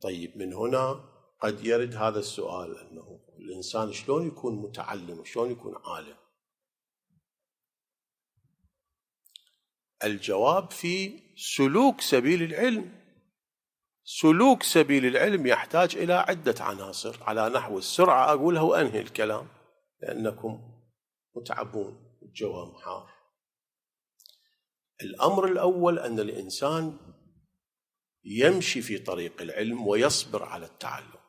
طيب من هنا قد يرد هذا السؤال، أنه الإنسان شلون يكون متعلم، شلون يكون عالم؟ الجواب في سلوك سبيل العلم. سلوك سبيل العلم يحتاج إلى عدة عناصر، على نحو السرعة أقولها وأنهي الكلام لأنكم متعبون، الجو حار. الأمر الأول أن الإنسان يمشي في طريق العلم ويصبر على التعلم.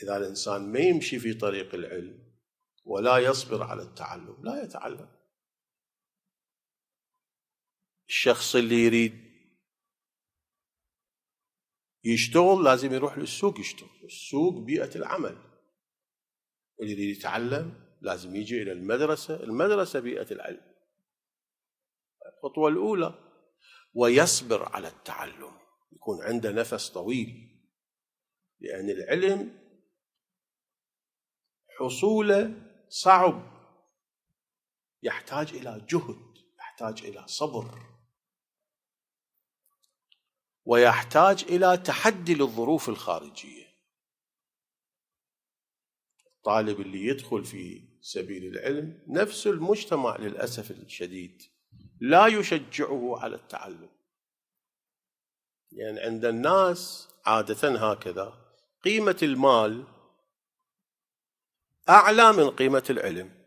إذا الإنسان ما يمشي في طريق العلم ولا يصبر على التعلم لا يتعلم. الشخص اللي يريد يشتغل لازم يروح للسوق يشتغل، السوق بيئة العمل. اللي يريد يتعلم لازم يجي إلى المدرسة، المدرسة بيئة العلم. الخطوة الأولى ويصبر على التعلم، يكون عنده نفس طويل، لأن العلم حصوله صعب، يحتاج إلى جهد، يحتاج إلى صبر، ويحتاج إلى تحدي للظروف الخارجية. الطالب اللي يدخل في سبيل العلم نفس المجتمع للأسف الشديد لا يشجعه على التعلم، يعني عند الناس عادة هكذا قيمة المال أعلى من قيمة العلم.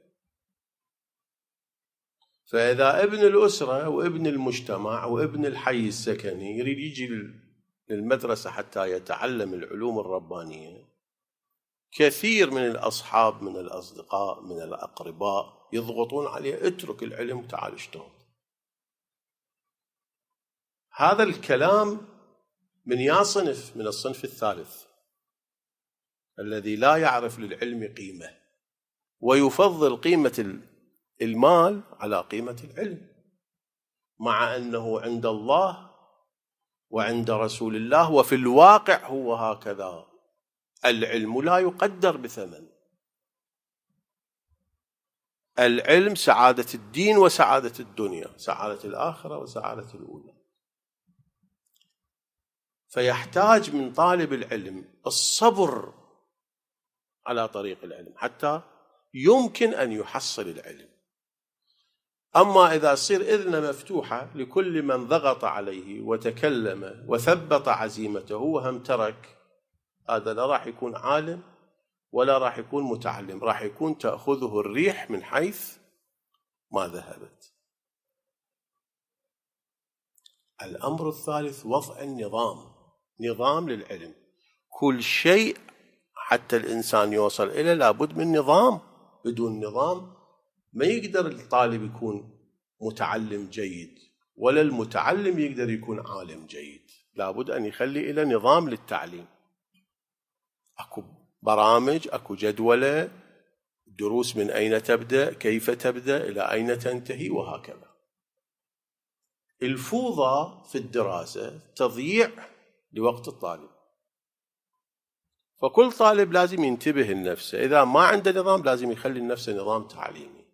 فإذا ابن الأسرة وابن المجتمع وابن الحي السكني يريد يجي للمدرسة حتى يتعلم العلوم الربانية، كثير من الأصحاب من الأصدقاء من الأقرباء يضغطون عليه اترك العلم وتعال اشتغل. هذا الكلام من يا صنف من الصنف الثالث الذي لا يعرف للعلم قيمة ويفضل قيمة المال على قيمة العلم، مع أنه عند الله وعند رسول الله وفي الواقع هو هكذا. العلم لا يقدر بثمن. العلم سعادة الدين وسعادة الدنيا، سعادة الآخرة وسعادة الأولى. فيحتاج من طالب العلم الصبر على طريق العلم حتى يمكن أن يحصل العلم. أما إذا تصير إذن مفتوحة لكل من ضغط عليه وتكلم وثبت عزيمته وهم ترك، هذا لا راح يكون عالم ولا راح يكون متعلم، راح يكون تأخذه الريح من حيث ما ذهبت. الأمر الثالث وضع النظام، نظام للعلم. كل شيء حتى الإنسان يوصل إليه لابد من نظام. بدون نظام ما يقدر الطالب يكون متعلم جيد ولا المتعلم يقدر يكون عالم جيد. لابد أن يخلي إلى نظام للتعليم، أكو برامج، أكو جدولة، دروس من أين تبدأ، كيف تبدأ، إلى أين تنتهي، وهكذا. الفوضى في الدراسة تضييع لوقت الطالب، فكل طالب لازم ينتبه لنفسه. إذا ما عنده نظام لازم يخلي لنفسه نظام تعليمي،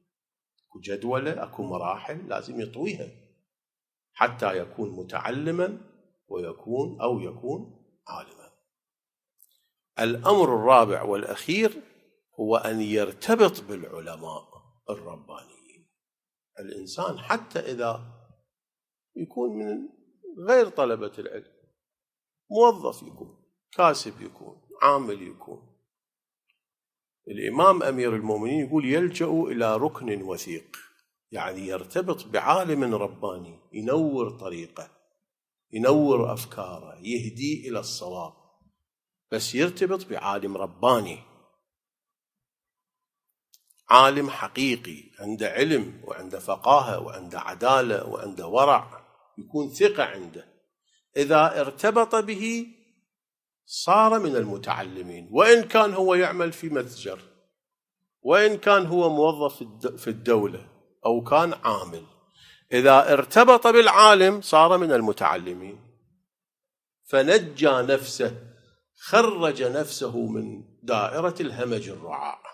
أكو جدولة، أكو مراحل لازم يطويها حتى يكون متعلما يكون عالما. الأمر الرابع والأخير هو أن يرتبط بالعلماء الربانيين. الإنسان حتى إذا يكون من غير طلبة العلم، موظف يكون، كاسب يكون، عامل يكون، الإمام أمير المؤمنين يقول يلجأ إلى ركن وثيق، يعني يرتبط بعالم رباني ينور طريقه، ينور أفكاره، يهدي إلى الصواب، بس يرتبط بعالم رباني، عالم حقيقي عنده علم وعنده فقاهة وعنده عدالة وعنده ورع، يكون ثقة عنده. إذا ارتبط به صار من المتعلمين، وإن كان هو يعمل في متجر، وإن كان هو موظف في الدولة أو كان عامل، إذا ارتبط بالعالم صار من المتعلمين، فنجى نفسه، خرج نفسه من دائرة الهمج الرعاع.